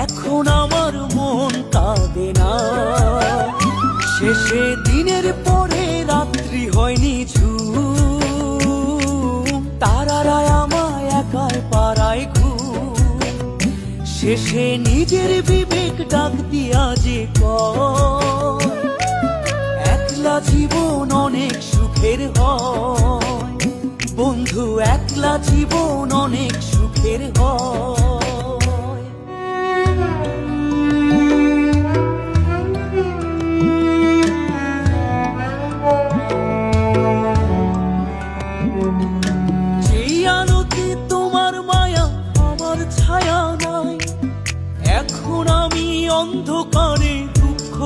এখন আমার মন কাঁদে না। শেষে দিনের পরে রাত্রি হয়নি ঝুম, তারারা আমায় একাই পাড়ায় ঘুম। শেষে নিজের বিবেক ডাক দিয়া যে কয়, একলা জীবন অনেক সুখের হয় বন্ধু, একলা জীবন অনেক সুখের হয়। যেই আলোতে তোমার মায়া আমার ছায়া নাই, এখন আমি অন্ধকারে দুঃখ